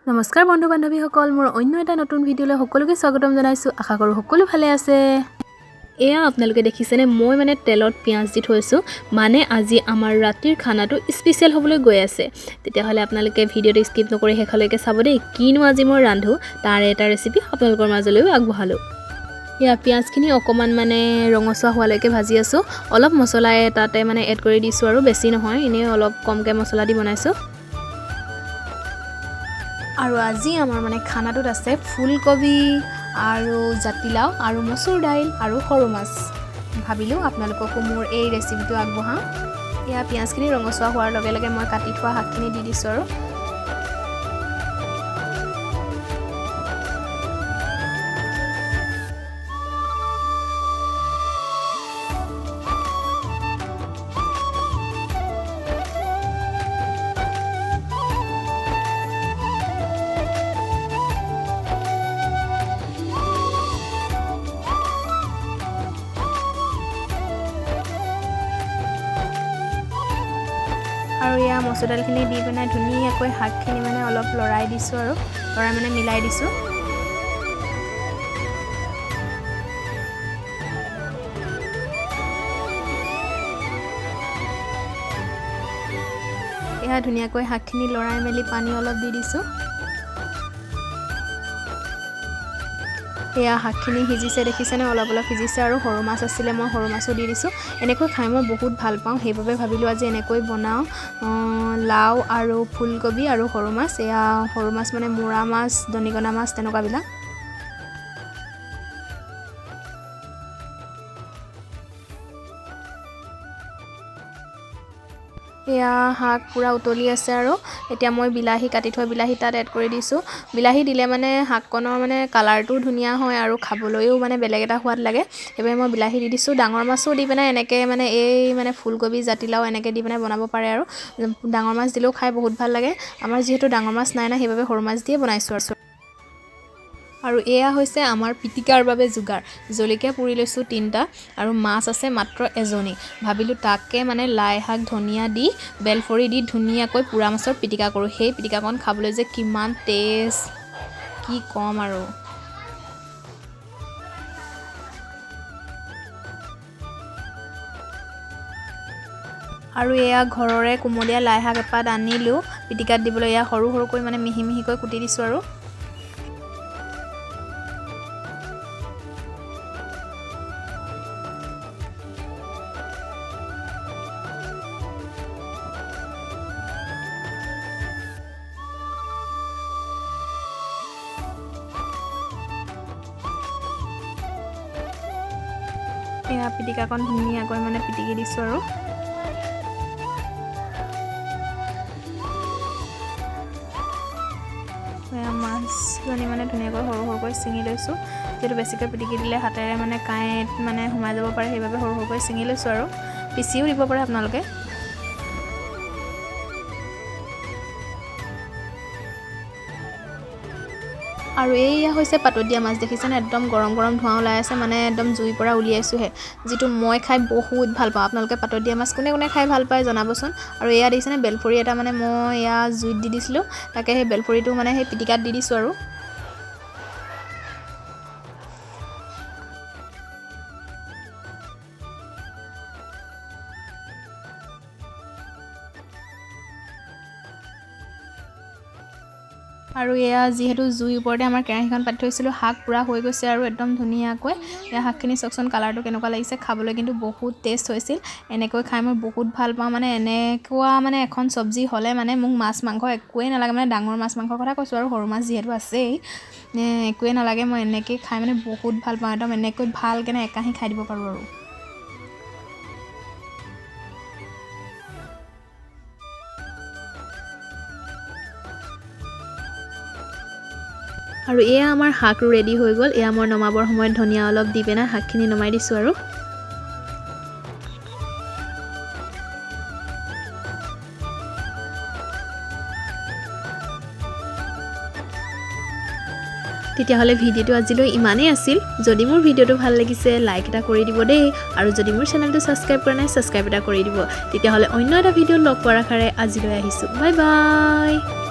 নমস্কাৰ বন্ধু বান্ধৱীসকল, মোৰ অন্য এটা নতুন ভিডিঅ'লৈ সকলোকে স্বাগতম জনাইছোঁ। আশা কৰোঁ সকলো ভালে আছে। এয়া আপোনালোকে দেখিছেনে, মই তেলত পিঁয়াজ দি থৈছোঁ, আজি আমাৰ ৰাতিৰ খানাটো স্পেচিয়েল হ'বলৈ গৈ আছে। তেতিয়াহ'লে আপোনালোকে ভিডিঅ'টো স্কিপ নকৰি শেষলৈকে চাব দেই। কিনো আজি মই ৰান্ধো তাৰে এটা ৰেচিপি আপোনালোকৰ মাজলৈও আগবঢ়ালোঁ। এয়া পিঁয়াজখিনি অকণমান ৰঙচুৱা হোৱালৈকে ভাজি আছোঁ। অলপ মছলা তাতে এড কৰি দিছোঁ আৰু বেছি নহয়, এনেই অলপ কমকৈ মছলা দি বনাইছোঁ। আৰু আজি আমাৰ খানাটোত আছে ফুলকবি আৰু জাতিলাও আৰু মচুৰ দাইল আৰু সৰু মাছ। ভাবিলোঁ আপোনালোককো মোৰ এই ৰেচিপিটো আগবঢ়াওঁ। এয়া পিঁয়াজখিনি ৰঙচুৱা হোৱাৰ লগে লগে মই কাটি থোৱা শাকখিনি দি দিছোঁ আৰু এয়া মচুৰ দাইলখিনি দি পেলাই ধুনীয়াকৈ শাকখিনি অলপ লৰাই দিছোঁ আৰু লৰাই মিলাই দিছোঁ। এয়া ধুনীয়াকৈ শাকখিনি লৰাই মেলি পানী অলপ দি দিছোঁ। এয়া শাকখিনি সিজিছে দেখিছেনে, অলপ অলপ সিজিছে আৰু সৰু মাছ আছিলে, মই সৰু মাছো দি দিছোঁ। এনেকৈ খাই মই বহুত ভাল পাওঁ, সেইবাবে ভাবিলোঁ আজি এনেকৈ বনাওঁ। লাও আৰু ফুলকবি আৰু সৰু মাছ, এয়া সৰু মাছ মোৰা মাছ, দনিকণা মাছ তেনেকুৱাবিলাক। এয়া শাক পূৰা উতলি আছে আৰু এতিয়া মই বিলাহী কাটি থোৱা বিলাহী তাত এড কৰি দিছোঁ। বিলাহী দিলে শাককণৰ কালাৰটো ধুনীয়া হয় আৰু খাবলৈও বেলেগ এটা সোৱাদ লাগে, সেইবাবে মই বিলাহী দি দিছোঁ। ডাঙৰ মাছো দি পেলাই এনেকৈ এই ফুলকবি জাতিলাও এনেকৈ দি পেলাই বনাব পাৰে আৰু ডাঙৰ মাছ দিলেও খাই বহুত ভাল লাগে। আমাৰ যিহেতু ডাঙৰ মাছ নাই সেইবাবে সৰু মাছ দিয়ে বনাইছোঁ আৰু এয়া হৈছে আমাৰ পিটিকাৰ বাবে যোগাৰ। জলকীয়া পুৰি লৈছোঁ 3টা আৰু মাছ আছে মাত্ৰ এজনী। ভাবিলোঁ তাকে লাই শাক ধনিয়া দি বেলফৰি দি ধুনীয়াকৈ পোৰা মাছৰ পিটিকা কৰোঁ। সেই পিটিকাকণ খাবলৈ যে কিমান টেষ্ট কি ক'ম আৰু। এয়া ঘৰৰে কুমলীয়া লাই শাক এপাত আনিলোঁ পিটিকাত দিবলৈ। এয়া সৰু সৰুকৈ মিহি মিহিকৈ কুটি দিছোঁ আৰু এয়া পিটিকাকণ ধুনীয়াকৈ পিটিকি দিছোঁ আৰু মাছজনী ধুনীয়াকৈ সৰু সৰুকৈ ছিঙি লৈছোঁ। যিহেতু বেছিকৈ পিটিকি দিলে হাতেৰে কাঁইট সোমাই যাব পাৰে, সেইবাবে সৰু সৰুকৈ ছিঙি লৈছোঁ আৰু পিচিও দিব পাৰে আপোনালোকে। আৰু এয়া হৈছে পাতত দিয়া মাছ, দেখিছেনে একদম গৰম গৰম ধোঁৱা ওলাই আছে, একদম জুইৰ পৰা উলিয়াইছোঁহে, যিটো মই খাই বহুত ভাল পাওঁ। আপোনালোকে পাতত দিয়া মাছ কোনে কোনে খাই ভাল পায় জনাবচোন। আৰু এয়া দেখিছেনে বেলফৰি এটা মই এয়া জুইত দি দিছিলোঁ, তাকে সেই বেলফৰিটো সেই পিটিকাত দি দিছোঁ আৰু এয়া যিহেতু জুইৰ ওপৰতে আমাৰ কেৰাহীখন পাতি থৈছিলোঁ, শাক পূৰা হৈ গৈছে আৰু একদম ধুনীয়াকৈ এয়া শাকখিনি চাওকচোন কালাৰটো কেনেকুৱা লাগিছে। খাবলৈ কিন্তু বহুত টেষ্ট হৈছিল। এনেকৈ খাই মই বহুত ভাল পাওঁ। এনেকুৱা এখন চব্জি হ'লে মোক মাছ মাংস একোৱেই নালাগে। ডাঙৰ মাছ মাংসৰ কথা কৈছোঁ আৰু সৰু মাছ যিহেতু আছেই, একোৱেই নালাগে। মই এনেকৈ খাই বহুত ভাল পাওঁ। একদম এনেকৈ ভালকৈ একাহি খাই দিব পাৰোঁ আৰু এয়া আমাৰ শাক ৰেডি হৈ গ'ল। এয়া মই নমাবৰ সময়ত ধনিয়া অলপ দি পেলাই শাকখিনি নমাই দিছোঁ আৰু তেতিয়াহ'লে ভিডিঅ'টো আজিলৈ ইমানেই আছিল। যদি মোৰ ভিডিঅ'টো ভাল লাগিছে লাইক এটা কৰি দিব দেই, আৰু যদি মোৰ চেনেলটো ছাবস্ক্ৰাইব কৰা নাই ছাবস্ক্ৰাইব এটা কৰি দিব। তেতিয়াহ'লে অন্য এটা ভিডিঅ'ত লগ পোৱাৰ আশাৰে আজিলৈ আহিছোঁ। Bye bye.